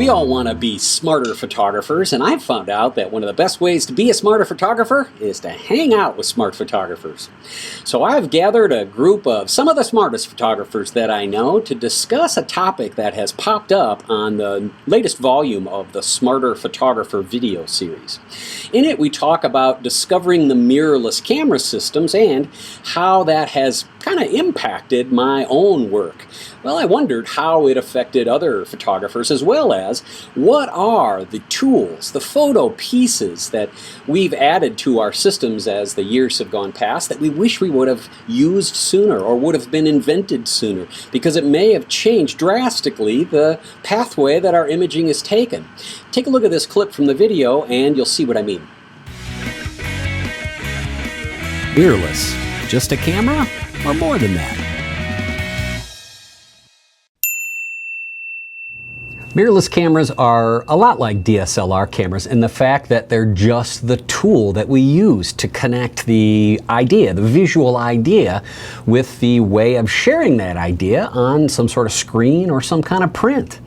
We all want to be smarter photographers, and I've found out that one of the best ways to be a smarter photographer is to hang out with smart photographers. So I've gathered a group of some of the smartest photographers that I know to discuss a topic that has popped up on the latest volume of the Smarter Photographer video series. In it, we talk about discovering the mirrorless camera systems and how that has kind of impacted my own work. Well, I wondered how it affected other photographers, as well as what are the tools, the photo pieces that we've added to our systems as the years have gone past that we wish we would have used sooner or would have been invented sooner, because it may have changed drastically the pathway that our imaging has taken. Take a look at this clip from the video and you'll see what I mean. Mirrorless, just a camera or more than that? Mirrorless cameras are a lot like DSLR cameras in the fact that they're just the tool that we use to connect the idea, the visual idea, with the way of sharing that idea on some sort of screen or some kind of print.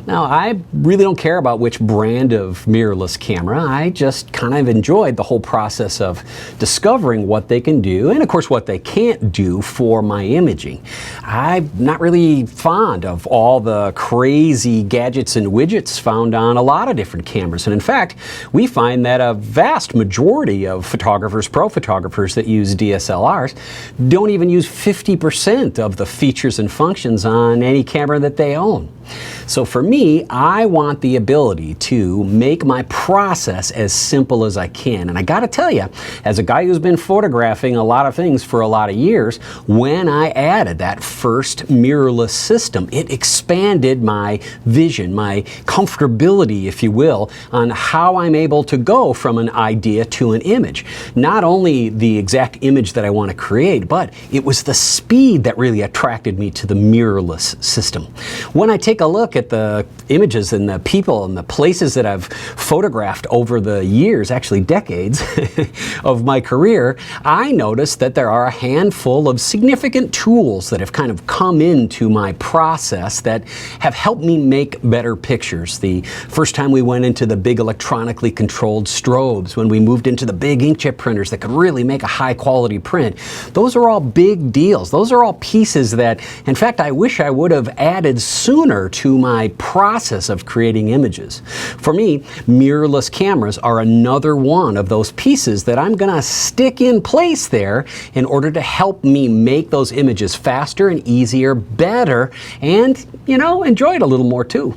Now, I really don't care about which brand of mirrorless camera. I just kind of enjoyed the whole process of discovering what they can do and, of course, what they can't do for my imaging. I'm not really fond of all the crazy gadgets and widgets found on a lot of different cameras. And in fact, we find that a vast majority of photographers, pro photographers that use DSLRs, don't even use 50% of the features and functions on any camera that they own. So for me, I want the ability to make my process as simple as I can. And I gotta tell you, as a guy who's been photographing a lot of things for a lot of years, when I added that first mirrorless system, it expanded my vision, my comfortability, if you will, on how I'm able to go from an idea to an image. Not only the exact image that I want to create, but it was the speed that really attracted me to the mirrorless system. When I take a look at the images and the people and the places that I've photographed over the years, actually decades of my career, I noticed that there are a handful of significant tools that have kind of come into my process that have helped me make better pictures. The first time we went into the big electronically controlled strobes, when we moved into the big inkjet printers that could really make a high quality print, those are all big deals. Those are all pieces that, in fact, I wish I would have added sooner to my process of creating images. For me, mirrorless cameras are another one of those pieces that I'm gonna stick in place there in order to help me make those images faster and easier, better, and, enjoy it a little more too.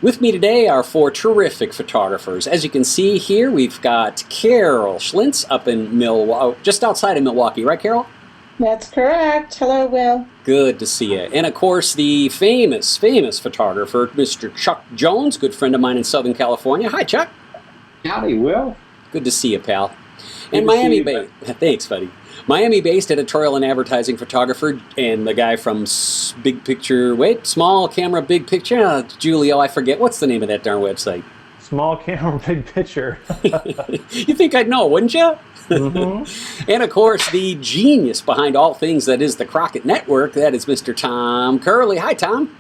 With me today are four terrific photographers. As you can see here, we've got Carol Schlintz up in just outside of Milwaukee, right, Carol? That's correct. Hello, Will. Good to see you. And of course, the famous photographer, Mr. Chuck Jones, good friend of mine in Southern California. Hi, Chuck. Howdy, Will. Good to see you, pal. And Miami-based, thanks, buddy. Miami-based editorial and advertising photographer, and the guy from Small Camera, Big Picture. Giulio, I forget. What's the name of that darn website? Small Camera, Big Picture. You think I'd know, wouldn't you? Mm-hmm. And of course, the genius behind all things that is the Crockett Network, that is Mr. Tom Curley. Hi, Tom.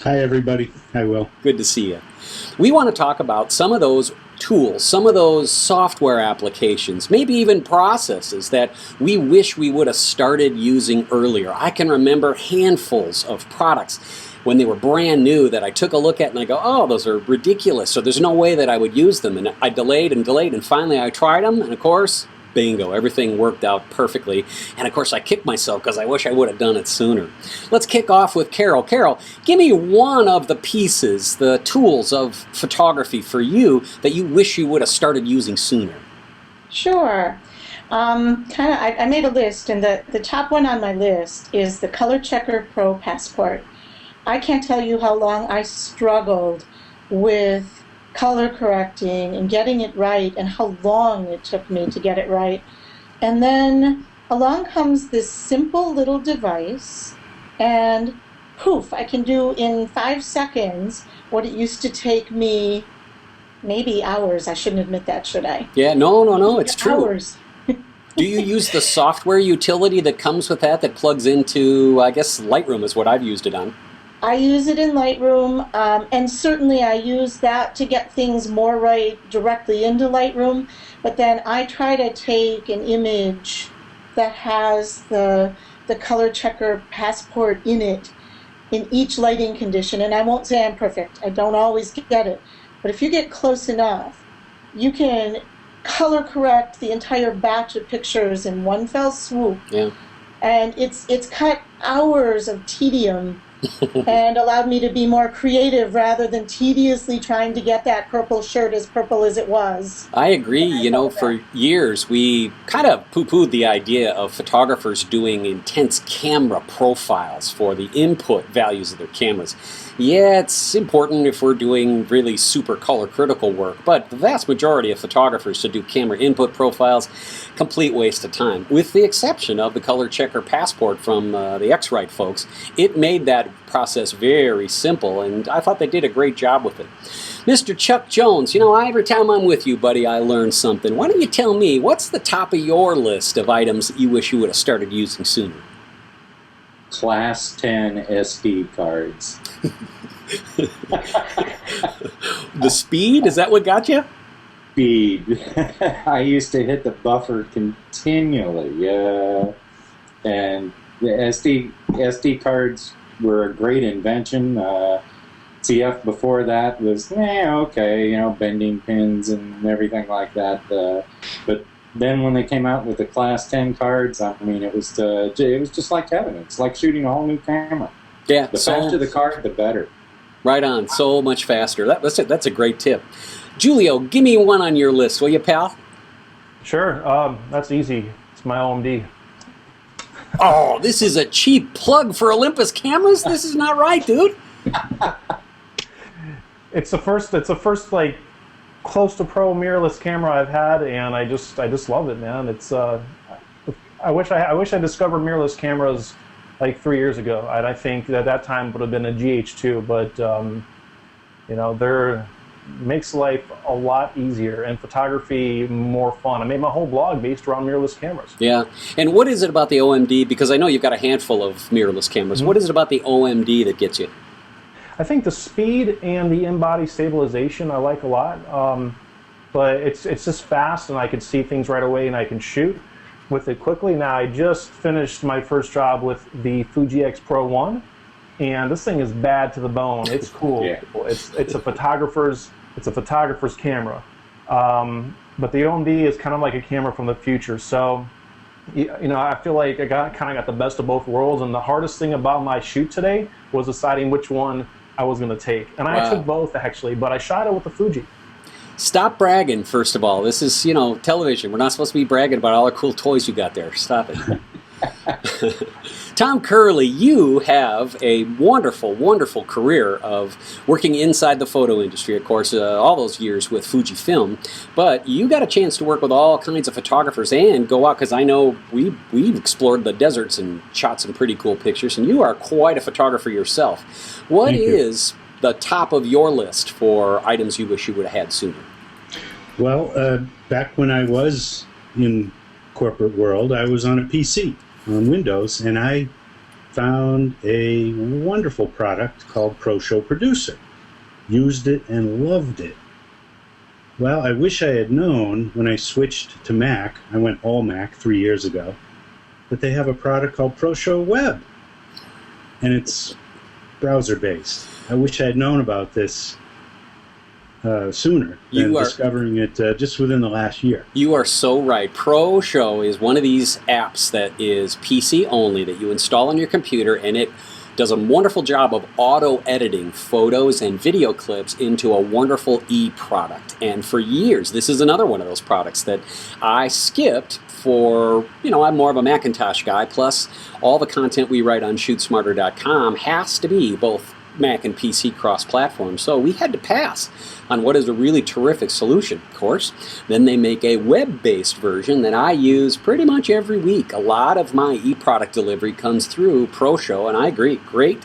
Hi, everybody. Hi, Will. Good to see you. We want to talk about some of those tools, some of those software applications, maybe even processes that we wish we would have started using earlier. I can remember handfuls of products when they were brand new that I took a look at and I go, oh, those are ridiculous, so there's no way that I would use them. And I delayed and delayed, and finally I tried them, and of course, bingo, everything worked out perfectly. And of course I kicked myself because I wish I would have done it sooner. Let's kick off with Carol. Carol, give me one of the pieces, the tools of photography for you that you wish you would have started using sooner. Sure. I made a list, and the top one on my list is the Color Checker Pro Passport. I can't tell you how long I struggled with color correcting and getting it right, and how long it took me to get it right. And then along comes this simple little device, and poof, I can do in 5 seconds what it used to take me maybe hours. I shouldn't admit that, should I? Yeah, no, it's true. Hours. Do you use the software utility that comes with that plugs into, I guess, Lightroom is what I've used it on? I use it in Lightroom, and certainly I use that to get things more right directly into Lightroom, but then I try to take an image that has the color checker passport in it in each lighting condition, and I won't say I'm perfect. I don't always get it, but if you get close enough, you can color correct the entire batch of pictures in one fell swoop. Yeah. And it's cut hours of tedium and allowed me to be more creative rather than tediously trying to get that purple shirt as purple as it was. I agree. You know, for years we kind of poo-pooed the idea of photographers doing intense camera profiles for the input values of their cameras. Yeah, it's important if we're doing really super color critical work, but the vast majority of photographers to do camera input profiles, complete waste of time. With the exception of the color checker passport from the X-Rite folks, it made that process very simple, and I thought they did a great job with it. Mr. Chuck Jones, you know, every time I'm with you, buddy, I learn something. Why don't you tell me, what's the top of your list of items that you wish you would have started using sooner? Class 10 SD cards. The speed? Is that what got you? Speed. I used to hit the buffer continually. And the SD cards were a great invention. CF before that was, okay, you know, bending pins and everything like that. But then when they came out with the Class 10 cards, I mean, it was just like heaven. It's like shooting a whole new camera. Yeah. The faster the card, the better. Right on. So much faster. That's a great tip. Julio, give me one on your list, will you, pal? Sure, that's easy. It's my OMD. Oh, this is a cheap plug for Olympus cameras? This is not right, dude. It's the first like close to pro mirrorless camera I've had, and I just love it, man. It's I wish I discovered mirrorless cameras like 3 years ago. And I think at that time would have been a GH2, but you know, they're makes life a lot easier and photography more fun. I made my whole blog based around mirrorless cameras. Yeah. And what is it about the OMD? Because I know you've got a handful of mirrorless cameras. What is it about the OMD that gets you? I think the speed and the in-body stabilization I like a lot, but it's just fast and I can see things right away and I can shoot with it quickly. Now I just finished my first job with the Fuji X Pro 1, and this thing is bad to the bone. It's cool. Yeah. It's a photographer's camera, but the OMD is kind of like a camera from the future. So you know, I feel like I kind of got the best of both worlds, and the hardest thing about my shoot today was deciding which one I was going to take. And I took both, actually, but I shot it with the Fuji. Stop bragging, first of all. This is, you know, television. We're not supposed to be bragging about all the cool toys you got there. Stop it. Tom Curley, you have a wonderful, wonderful career of working inside the photo industry, of course, all those years with Fujifilm, but you got a chance to work with all kinds of photographers and go out, because I know we've explored the deserts and shot some pretty cool pictures, and you are quite a photographer yourself. What is the top of your list for items you wish you would have had sooner? Well, back when I was in corporate world, I was on a PC on Windows, and I found a wonderful product called ProShow Producer. Used it and loved it. Well, I wish I had known when I switched to Mac, I went all Mac 3 years ago, that they have a product called ProShow Web, and it's browser-based. I wish I had known about this sooner than discovering it just within the last year. You are so right. ProShow is one of these apps that is PC only, that you install on your computer, and it does a wonderful job of auto-editing photos and video clips into a wonderful e-product. And for years, this is another one of those products that I skipped for, you know, I'm more of a Macintosh guy, plus all the content we write on ShootSmarter.com has to be both Mac and PC cross-platform, so we had to pass on what is a really terrific solution, of course. Then they make a web-based version that I use pretty much every week. A lot of my e-product delivery comes through ProShow, and I agree, great,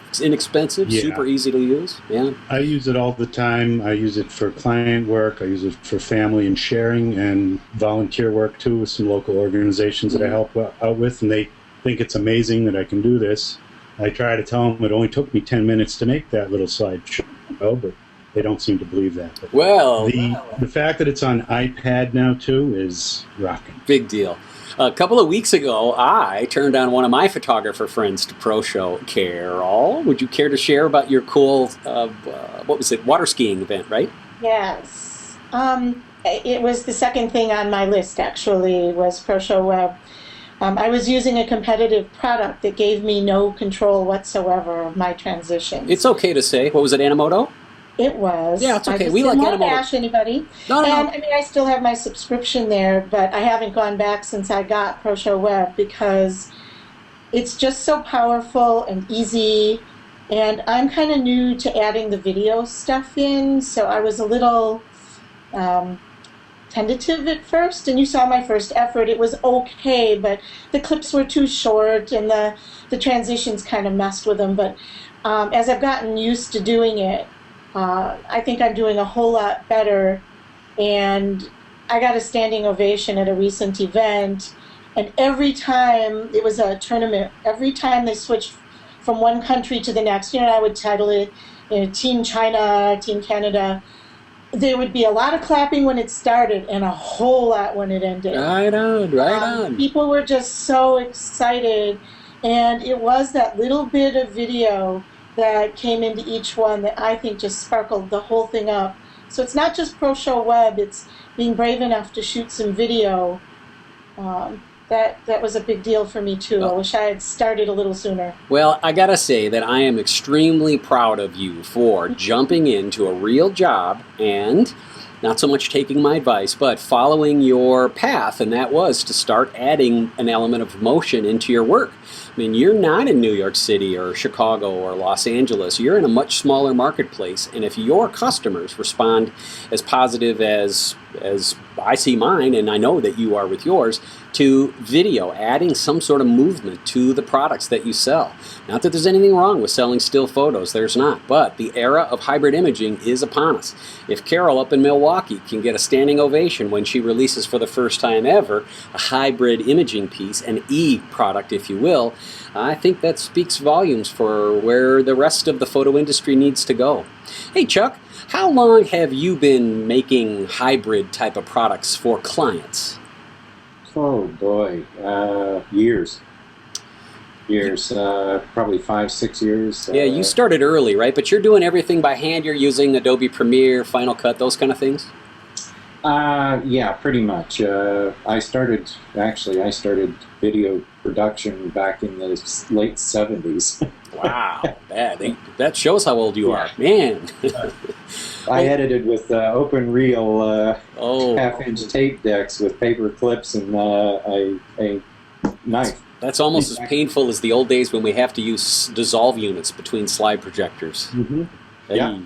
it's inexpensive, super easy to use. Yeah, I use it all the time. I use it for client work, I use it for family and sharing, and volunteer work too with some local organizations that I help out with, and they think it's amazing that I can do this. I try to tell them it only took me 10 minutes to make that little slideshow, but they don't seem to believe that. But Well, the fact that it's on iPad now, too, is rocking. big deal. A couple of weeks ago, I turned on one of my photographer friends to ProShow. Carol, would you care to share about your cool, what was it, water skiing event, right? Yes. It was the second thing on my list, actually, was ProShow Web. I was using a competitive product that gave me no control whatsoever of my transitions. It's okay to say. What was it, Animoto? It was. Yeah, it's okay. I just We like didn't want to Animoto. bash anybody. No. And I mean, I still have my subscription there, but I haven't gone back since I got ProShow Web because it's just so powerful and easy. And I'm kind of new to adding the video stuff in, so I was a little tentative at first. And you saw my first effort. It was okay, but the clips were too short and the transitions kind of messed with them. But as I've gotten used to doing it, I think I'm doing a whole lot better, and I got a standing ovation at a recent event, and every time it was a tournament, every time they switched from one country to the next, I would title it, Team China, Team Canada, there would be a lot of clapping when it started and a whole lot when it ended. Right on. People were just so excited, and it was that little bit of video that came into each one that I think just sparkled the whole thing up. So it's not just ProShow Web, it's being brave enough to shoot some video. That was a big deal for me too. I wish I had started a little sooner. Well, I gotta say that I am extremely proud of you for jumping into a real job and not so much taking my advice, but following your path, and that was to start adding an element of motion into your work. I mean, you're not in New York City or Chicago or Los Angeles. You're in a much smaller marketplace, and if your customers respond as positive as I see mine, and I know that you are with yours, to video, adding some sort of movement to the products that you sell. Not that there's anything wrong with selling still photos, there's not, but the era of hybrid imaging is upon us. If Carol up in Milwaukee can get a standing ovation when she releases for the first time ever a hybrid imaging piece, an e-product if you will, I think that speaks volumes for where the rest of the photo industry needs to go. Hey Chuck, how long have you been making hybrid type of products for clients? Oh boy, years, probably 5-6 years. Yeah, you started early, right? But you're doing everything by hand. You're using Adobe Premiere, Final Cut, those kind of things? Yeah, pretty much. I started video production back in the late 70s. Wow, that shows how old you are. Man. I edited with open reel Oh. half-inch tape decks with paper clips and a knife. That's almost as painful as the old days when we have to use dissolve units between slide projectors. Mm-hmm. Hey. Yeah.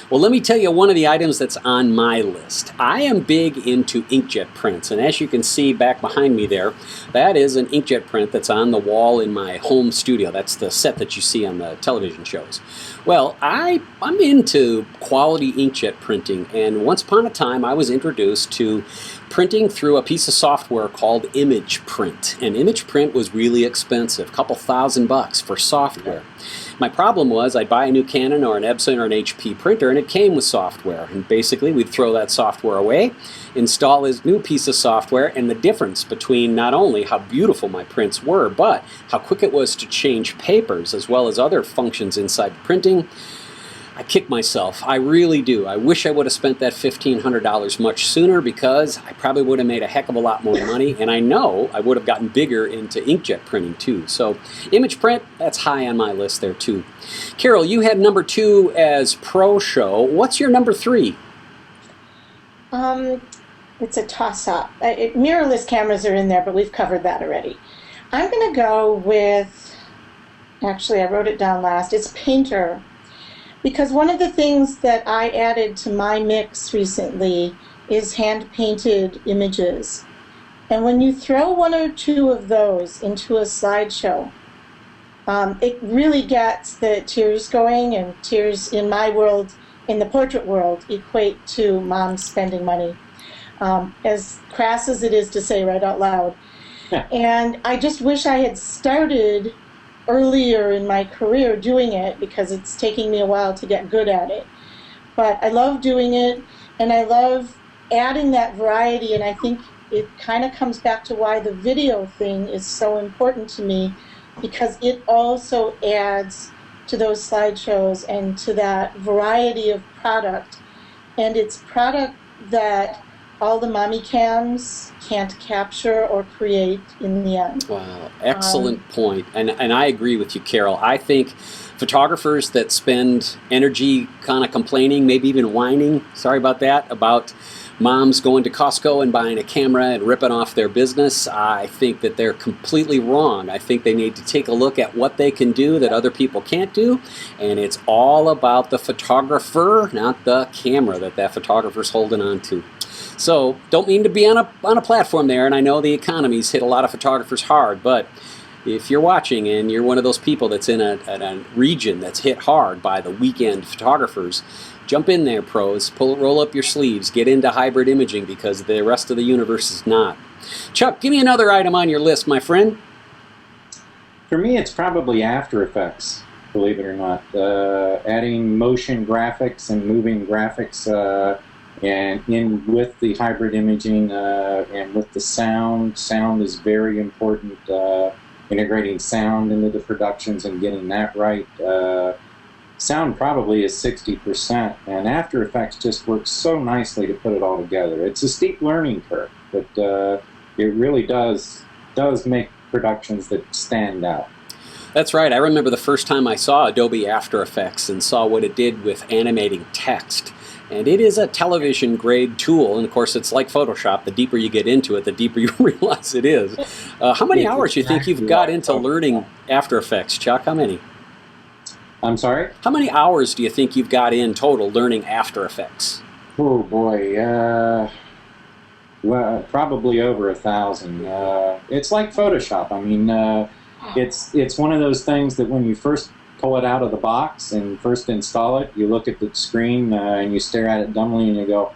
Well, let me tell you one of the items that's on my list. I am big into inkjet prints, and as you can see back behind me there, that is an inkjet print that's on the wall in my home studio. That's the set that you see on the television shows. Well, I'm into quality inkjet printing, and once upon a time I was introduced to printing through a piece of software called Image Print. And Image Print was really expensive, a couple $1,000 for software. My problem was I'd buy a new Canon or an Epson or an HP printer and it came with software. And basically we'd throw that software away, install this new piece of software, and the difference between not only how beautiful my prints were, but how quick it was to change papers as well as other functions inside printing, I kick myself. I really do. I wish I would have spent that $1,500 much sooner because I probably would have made a heck of a lot more money, and I know I would have gotten bigger into inkjet printing too. So image print, that's high on my list there too. Carol, you had number 2 as ProShow. What's your number 3? It's a toss-up. Mirrorless cameras are in there, but we've covered that already. I'm going to go with, actually I wrote it down last, it's Painter. Because one of the things that I added to my mix recently is hand-painted images. And when you throw 1 or 2 of those into a slideshow, it really gets the tears going, and tears in my world, in the portrait world, equate to mom spending money. As crass as it is to say right out loud. And I just wish I had started earlier in my career doing it because it's taking me a while to get good at it. But I love doing it, and I love adding that variety, and I think it kind of comes back to why the video thing is so important to me, because it also adds to those slideshows and to that variety of product. And it's product that all the mommy cams can't capture or create in the end. Wow, excellent point. And I agree with you, Carol. I think photographers that spend energy kind of complaining, maybe even whining, sorry about that, about moms going to Costco and buying a camera and ripping off their business, I think that they're completely wrong. I think they need to take a look at what they can do that other people can't do, and it's all about the photographer, not the camera that photographer's holding on to. So, don't mean to be on a platform there, and I know the economy's hit a lot of photographers hard, but if you're watching and you're one of those people that's in a region that's hit hard by the weekend photographers, jump in there, pros. Roll up your sleeves. Get into hybrid imaging because the rest of the universe is not. Chuck, give me another item on your list, my friend. For me, it's probably After Effects, believe it or not. Adding motion graphics and moving graphics and in with the hybrid imaging and with the sound. Sound is very important. Integrating sound into the productions and getting that right. Sound probably is 60%, and After Effects just works so nicely to put it all together. It's a steep learning curve, but it really does make productions that stand out. That's right. I remember the first time I saw Adobe After Effects and saw what it did with animating text. And it is a television grade tool, and of course it's like Photoshop. The deeper you get into it, the deeper you realize it is. How many hours do you think you've got into learning After Effects, Chuck? How many? I'm sorry? How many hours do you think you've got in total learning After Effects? Oh boy, well, probably over 1,000. It's like Photoshop. I mean, it's one of those things that when you first pull it out of the box and first install it, you look at the screen and you stare at it dumbly and you go,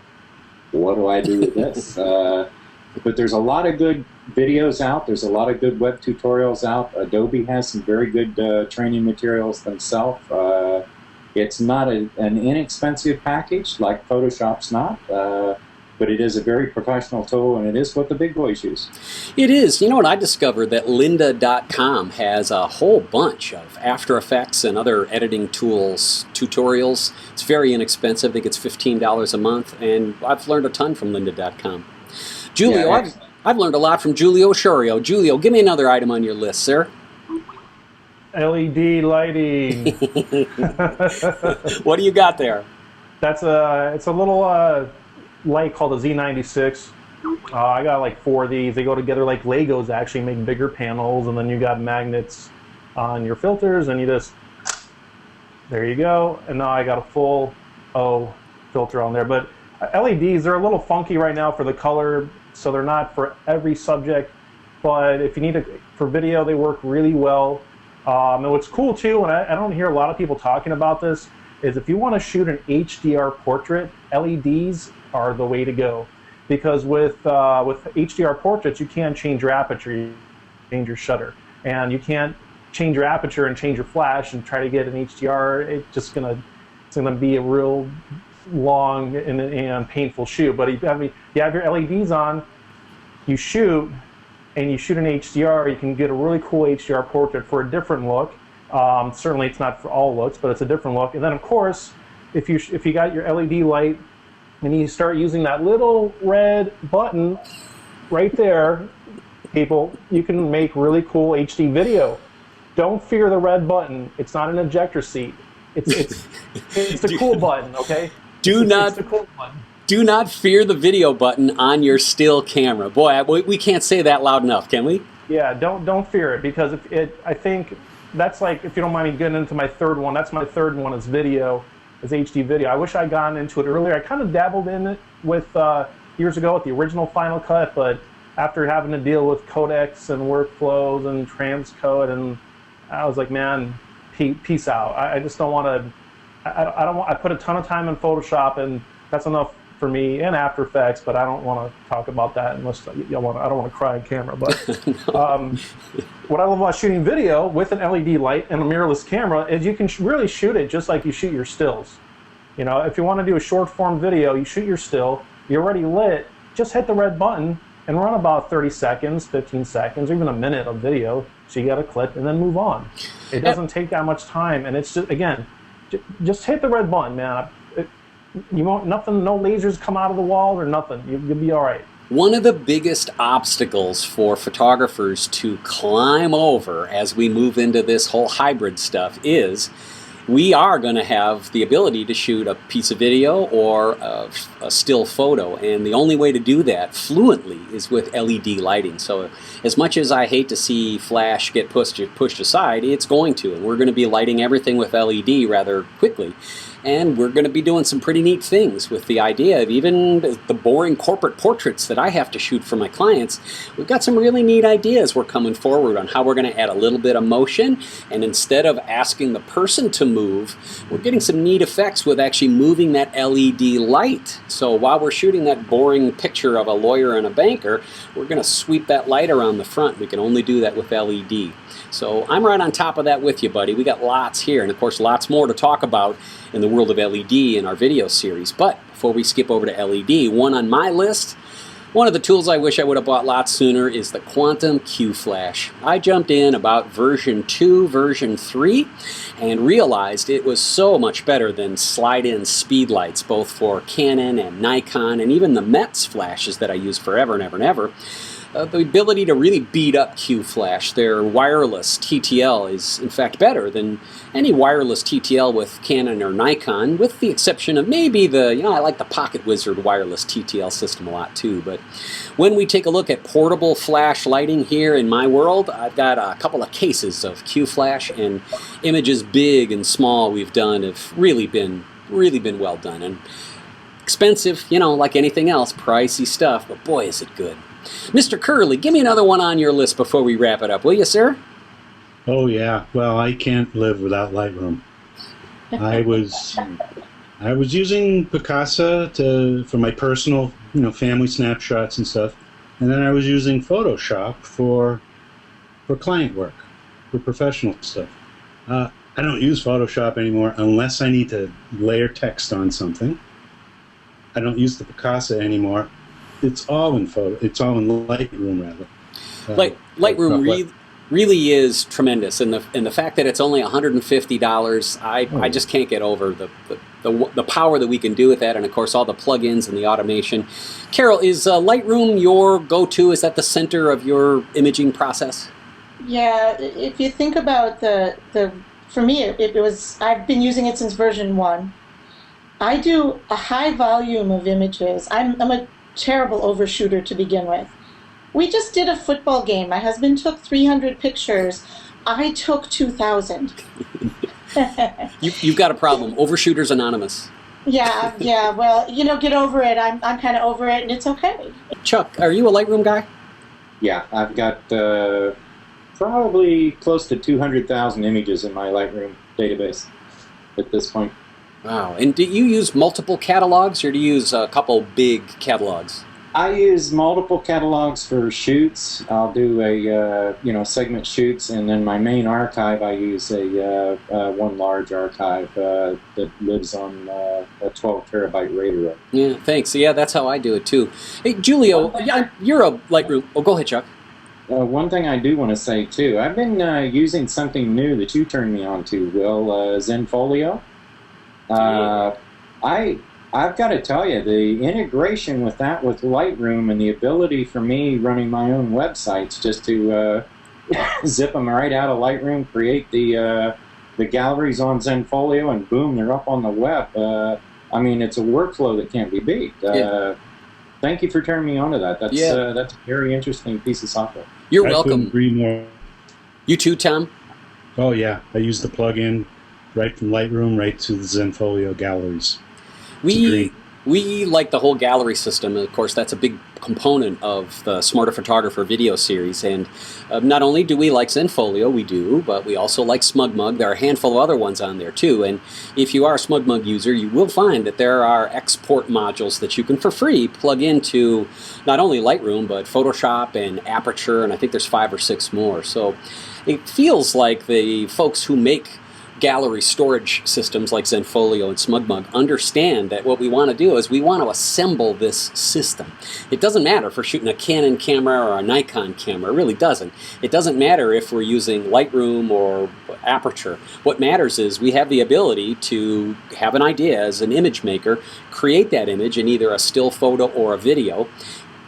what do I do with this? But there's a lot of good videos out. There's a lot of good web tutorials out. Adobe has some very good training materials themselves. It's not an inexpensive package like Photoshop's not, but it is a very professional tool, and it is what the big boys use. It is. You know what I discovered? That lynda.com has a whole bunch of After Effects and other editing tools, tutorials. It's very inexpensive. I think it's $15 a month, and I've learned a ton from lynda.com. Giulio, Yeah, I've learned a lot from Giulio Sciorio. Giulio, give me another item on your list, sir. LED lighting. What do you got there? It's a little light called a Z96. I got like 4 of these. They go together like Legos, actually make bigger panels, and then you got magnets on your filters, and you just, there you go. And now I got a full O filter on there. But LEDs, they're a little funky right now for the color, so they're not for every subject. But if you need it for video, they work really well. And what's cool too, and I don't hear a lot of people talking about this, is if you want to shoot an HDR portrait, LEDs are the way to go. Because with HDR portraits, you can't change your aperture, you change your shutter, and you can't change your aperture and change your flash and try to get an HDR. It's gonna be a real long and painful shoot. But if you have your LEDs on, you shoot, and you shoot an HDR, you can get a really cool HDR portrait for a different look. Certainly, it's not for all looks, but it's a different look. And then, of course, if you got your LED light and you start using that little red button right there, people, you can make really cool HD video. Don't fear the red button. It's not an ejector seat. It's the cool button, okay? It's the cool button. Do not fear the video button on your still camera. Boy, we can't say that loud enough, can we? Yeah, don't fear it, because I think that's like, if you don't mind me getting into my third one, that's my third one is video, is HD video. I wish I'd gotten into it earlier. I kind of dabbled in it with years ago with the original Final Cut, but after having to deal with codecs and workflows and transcode, and I was like, man, peace out. I just don't want to. I put a ton of time in Photoshop, and that's enough for me, and After Effects, but I don't want to talk about that unless you want. I don't want to cry on camera. But what I love about shooting video with an LED light and a mirrorless camera is you can really shoot it just like you shoot your stills. You know, if you want to do a short form video, you shoot your still, you're already lit, just hit the red button and run about 30 seconds, 15 seconds, or even a minute of video, so you got a clip, and then move on. It doesn't take that much time, and it's just, again, just hit the red button, man. You won't, nothing, no lasers come out of the wall or nothing. You'll be all right. One of the biggest obstacles for photographers to climb over as we move into this whole hybrid stuff is we are going to have the ability to shoot a piece of video or a still photo, and the only way to do that fluently is with LED lighting. So as much as I hate to see flash get pushed aside, it's going to, and we're going to be lighting everything with LED rather quickly. And we're going to be doing some pretty neat things with the idea of even the boring corporate portraits that I have to shoot for my clients. We've got some really neat ideas we're coming forward on how we're going to add a little bit of motion, and instead of asking the person to move, we're getting some neat effects with actually moving that LED light. So while we're shooting that boring picture of a lawyer and a banker, we're going to sweep that light around the front. We can only do that with LED. So I'm right on top of that with you, buddy. We got lots here, and of course lots more to talk about in the world of LED in our video series. But before we skip over to LED, one on my list, one of the tools I wish I would have bought lots sooner is the Quantum Q Flash. I jumped in about version 2, version 3, and realized it was so much better than slide-in speed lights, both for Canon and Nikon, and even the Metz flashes that I use forever and ever and ever. The ability to really beat up Q Flash, their wireless TTL, is in fact better than any wireless TTL with Canon or Nikon, with the exception of maybe I like the Pocket Wizard wireless TTL system a lot too. But when we take a look at portable flash lighting here in my world, I've got a couple of cases of Q Flash, and images big and small we've done have really been well done. And expensive, like anything else, pricey stuff, but boy is it good. Mr. Curley, give me another one on your list before we wrap it up, will you, sir? Oh yeah. Well, I can't live without Lightroom. I was using Picasa for my personal, family snapshots and stuff, and then I was using Photoshop for client work, for professional stuff. I don't use Photoshop anymore unless I need to layer text on something. I don't use the Picasa anymore. It's all in Lightroom, rather. Lightroom really is tremendous, and the fact that it's only $150, I just can't get over the power that we can do with that, and of course all the plugins and the automation. Carol, is Lightroom your go-to? Is that the center of your imaging process? Yeah, if you think about for me, it was, I've been using it since version 1. I do a high volume of images. I'm a terrible overshooter to begin with. We just did a football game. My husband took 300 pictures. I took 2,000. You've got a problem. Overshooters Anonymous. Yeah. Well, get over it. I'm kind of over it, and it's okay. Chuck, are you a Lightroom guy? Yeah, I've got probably close to 200,000 images in my Lightroom database at this point. Wow. And do you use multiple catalogs, or do you use a couple big catalogs? I use multiple catalogs for shoots. I'll do a segment shoots, and then my main archive I use a one large archive that lives on a 12 terabyte RAID array. Yeah, thanks. Yeah, that's how I do it too. Hey, Giulio, you're a Lightroom. Oh, go ahead, Chuck. One thing I do want to say too, I've been using something new that you turned me on to, Will, Zenfolio. I've got to tell you, the integration with Lightroom and the ability for me running my own websites just to zip them right out of Lightroom, create the galleries on Zenfolio, and boom, they're up on the web. It's a workflow that can't be beat. Thank you for turning me on to that. That's a very interesting piece of software. You're welcome. I couldn't agree more. You too, Tom? Oh yeah, I use the plugin right from Lightroom right to the Zenfolio galleries. We like the whole gallery system. Of course, that's a big component of the Smarter Photographer video series. And not only do we like Zenfolio, we do, but we also like SmugMug. There are a handful of other ones on there too. And if you are a SmugMug user, you will find that there are export modules that you can for free plug into not only Lightroom, but Photoshop and Aperture, and I think there's 5 or 6 more. So it feels like the folks who make gallery storage systems like Zenfolio and SmugMug understand that what we want to do is we want to assemble this system. It doesn't matter if we're shooting a Canon camera or a Nikon camera. It really doesn't. It doesn't matter if we're using Lightroom or Aperture. What matters is we have the ability to have an idea as an image maker, create that image in either a still photo or a video,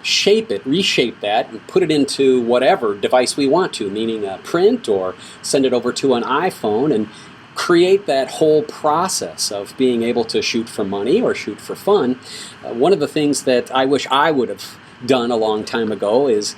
shape it, reshape that, and put it into whatever device we want to, meaning a print, or send it over to an iPhone, and create that whole process of being able to shoot for money or shoot for fun. One of the things that I wish I would have done a long time ago is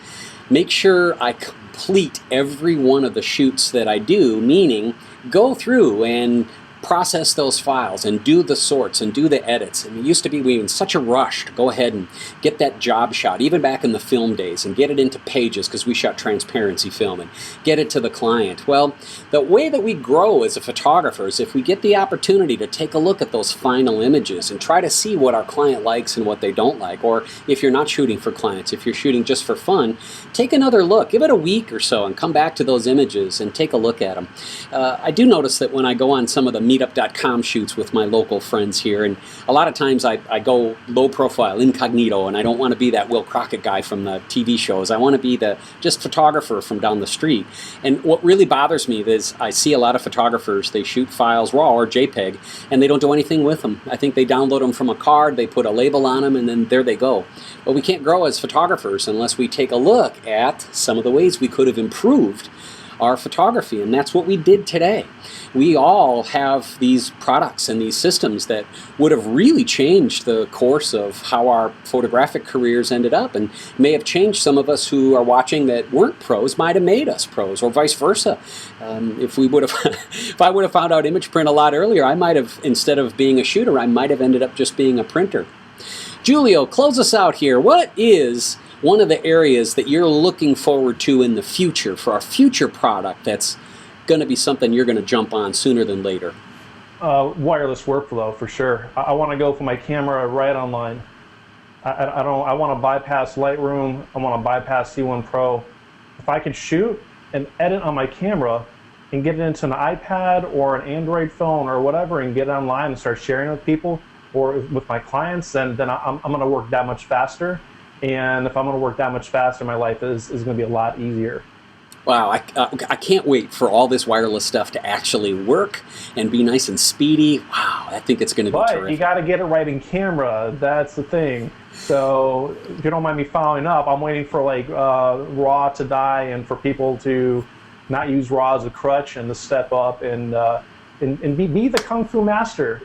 make sure I complete every one of the shoots that I do, meaning go through and process those files and do the sorts and do the edits. And it used to be we were in such a rush to go ahead and get that job shot, even back in the film days, and get it into Pages because we shot transparency film, and get it to the client. Well, the way that we grow as a photographer is if we get the opportunity to take a look at those final images and try to see what our client likes and what they don't like. Or if you're not shooting for clients, if you're shooting just for fun, take another look. Give it a week or so and come back to those images and take a look at them. I do notice that when I go on some of the meetup.com shoots with my local friends here, and a lot of times I go low profile, incognito, and I don't want to be that Will Crockett guy from the TV shows. I want to be the just photographer from down the street. And what really bothers me is I see a lot of photographers, they shoot files RAW or JPEG, and they don't do anything with them. I think they download them from a card, they put a label on them, and then there they go. But we can't grow as photographers unless we take a look at some of the ways we could have improved our photography, and that's what we did today. We all have these products and these systems that would have really changed the course of how our photographic careers ended up, and may have changed some of us who are watching that weren't pros, might have made us pros, or vice versa. If I would have found out image print a lot earlier, I might have, instead of being a shooter, I might have ended up just being a printer. Giulio, close us out here. What is one of the areas that you're looking forward to in the future for our future product that's going to be something you're going to jump on sooner than later? Wireless workflow for sure. I want to go for my camera right online. I want to bypass Lightroom. I want to bypass C1 Pro. If I can shoot and edit on my camera and get it into an iPad or an Android phone or whatever, and get it online and start sharing it with people or with my clients, then I'm going to work that much faster. And if I'm going to work that much faster, my life is going to be a lot easier. Wow, I can't wait for all this wireless stuff to actually work and be nice and speedy. Wow, I think it's going to be terrific. But you got to get it right in camera. That's the thing. So if you don't mind me following up, I'm waiting for like RAW to die and for people to not use RAW as a crutch and to step up and be the Kung Fu master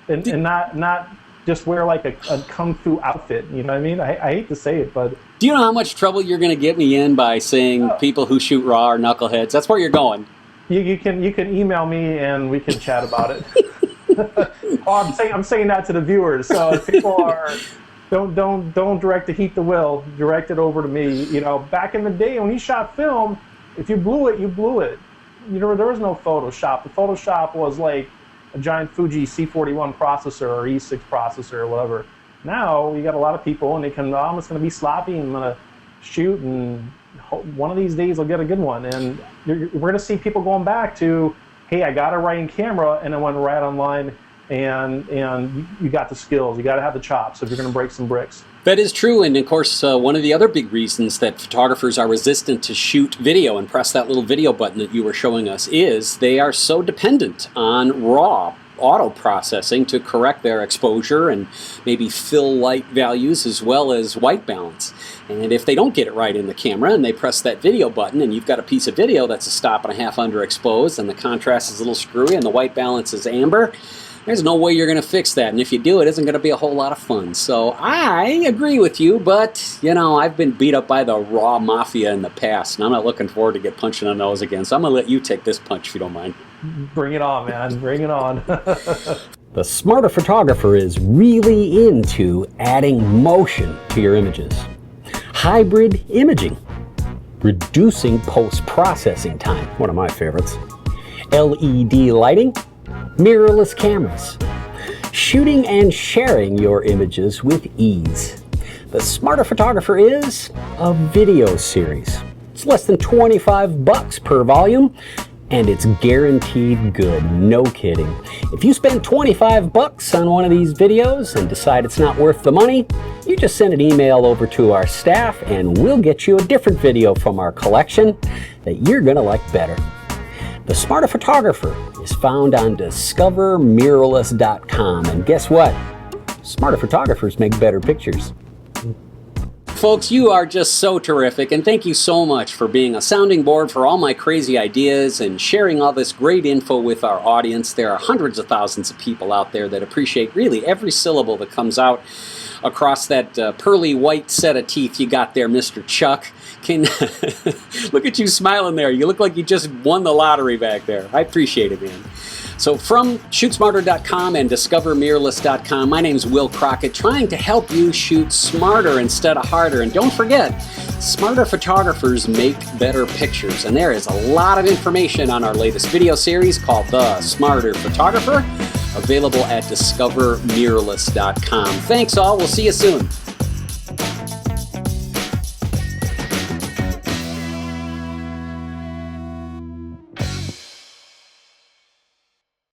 and not just wear like a Kung Fu outfit. You know what I mean? I hate to say it, but... Do you know how much trouble you're going to get me in by saying people who shoot RAW are knuckleheads? That's where you're going. You can email me and we can chat about it. I'm saying that to the viewers. So if people are... Don't direct the heat the will. Direct it over to me. You know, back in the day when you shot film, if you blew it, you blew it. You know, there was no Photoshop. The Photoshop was like a giant Fuji C41 processor or E6 processor or whatever. Now you got a lot of people and they can, I'm just going to be sloppy and I'm going to shoot, and one of these days I'll get a good one. And we're going to see people going back to, hey, I got it right in camera and I went right online. And you got the skills. You got to have the chops if you're going to break some bricks. That is true, and of course, one of the other big reasons that photographers are resistant to shoot video and press that little video button that you were showing us is they are so dependent on RAW auto processing to correct their exposure and maybe fill light values as well as white balance. And if they don't get it right in the camera and they press that video button and you've got a piece of video that's a stop and a half underexposed and the contrast is a little screwy and the white balance is amber, there's no way you're going to fix that, and if you do, it isn't going to be a whole lot of fun. So I agree with you, but, you know, I've been beat up by the RAW mafia in the past, and I'm not looking forward to get punched in the nose again, so I'm going to let you take this punch if you don't mind. Bring it on, man. Bring it on. The smarter photographer is really into adding motion to your images. hybrid imaging, reducing post-processing time, one of my favorites, LED lighting, mirrorless cameras, shooting and sharing your images with ease. The Smarter Photographer is a video series. It's less than $25 per volume, and it's guaranteed good, no kidding. If you spend $25 on one of these videos and decide it's not worth the money, you just send an email over to our staff and we'll get you a different video from our collection that you're gonna like better. The Smarter Photographer is found on discovermirrorless.com, and guess what? Smarter photographers make better pictures. Folks, you are just so terrific, and thank you so much for being a sounding board for all my crazy ideas and sharing all this great info with our audience. There are hundreds of thousands of people out there that appreciate really every syllable that comes out across that pearly white set of teeth you got there, Mr. Chuck. Can look at you smiling there. You look like you just won the lottery back there. I appreciate it, man. So from ShootSmarter.com and DiscoverMirrorless.com, my name's Will Crockett, trying to help you shoot smarter instead of harder. And don't forget, smarter photographers make better pictures. And there is a lot of information on our latest video series called The Smarter Photographer, available at DiscoverMirrorless.com. Thanks all. We'll see you soon.